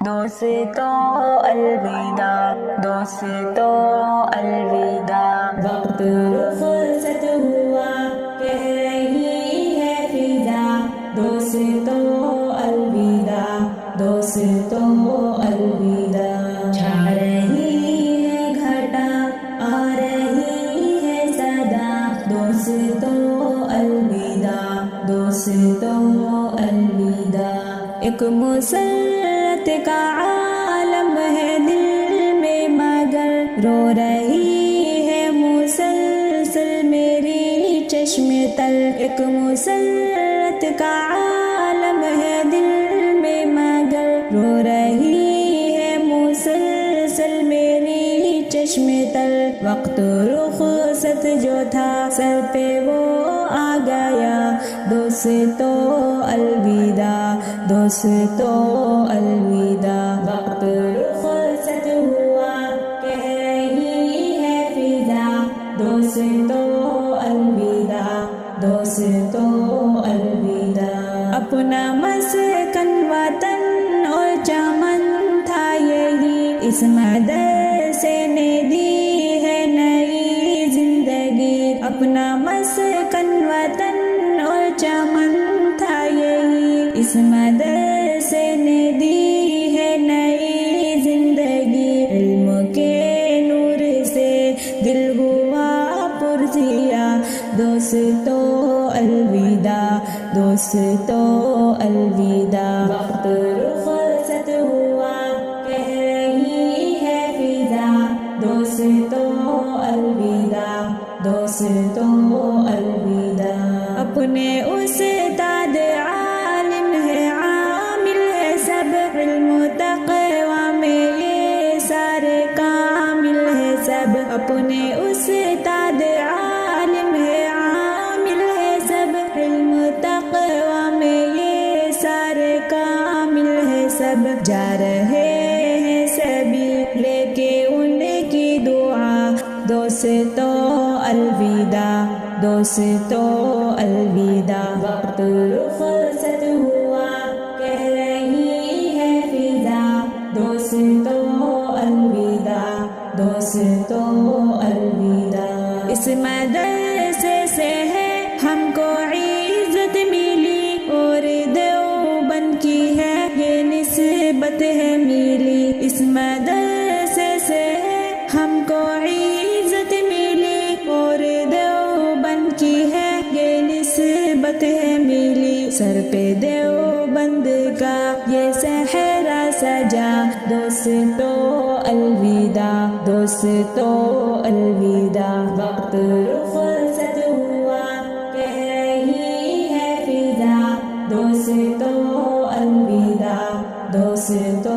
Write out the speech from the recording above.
دوستوں الوداع، دوستوں الوداع، وقت رخصت ہوا کہہ رہی ہے فضا، دوستوں الوداع، دوستوں الوداع، چھا رہی ہے گھٹا آ رہی ہے صدا، دوستوں الوداع، دوستوں الوداع، ایک مسرت کا عالم ہے دل میں مگر رو رہی ہے مسلسل میری چشم تل، ایک مسرت کا عالم ہے دل میں مگر رو رہی ہے مسلسل میری چشم تل، وقت رخصت جو تھا سر پہ وہ آ گیا، دوستوں الوداع، دوستوں الوداع، وقت رخصت ہوا کہہ رہی ہے فضا، دوستوں الوداع، دوستوں الوداع، اپنا مسکن وطن اور چمن تھا یہی، اس مدرسے نے دی ہے نئی زندگی، اپنا مسکن وطن اور چمن تھا یہی، اس مدرسے نے دی ہے نئی زندگی، علم کے نور سے دل ہوا پرسیا، دوستوں الوداع، دوستوں الوداع، وقت رخصت ہوا کہہ رہی ہے فضا، دوستوں الوداع، دوستوں الوداع، اپنے استاد عالم ہے عامل ہے سب، علم و تقویٰ میں یہ سارے کامل ہے سب، اپنے استاد عالم ہے عامل ہے سب، علم و تقویٰ میں یہ سارے کامل ہے سب، جا رہے ہیں سبھی لے کے ان کی دعا، دوستوں الوداع، دوستوں الوداع، وقت رخصت ہوا کہہ رہی ہے فضا، دوستوں الوداع، دوستوں الوداع، اس مدرسے سے ہے ہم کو عزت ملی اور دیوبند کی ہے یہ نسبت ہے ملی، اس مدرسے سے ہے ہم کو عزت ملی اور دیوبند کی ہے یہ نسبت ہے ملی، سر پہ دیوبند کا یہ صحرا سجا، دوستوں الوداع، دوستوں الوداع، وقت رخصت ہوا کہہ رہی ہے فضا، دوستوں الوداع، دوستوں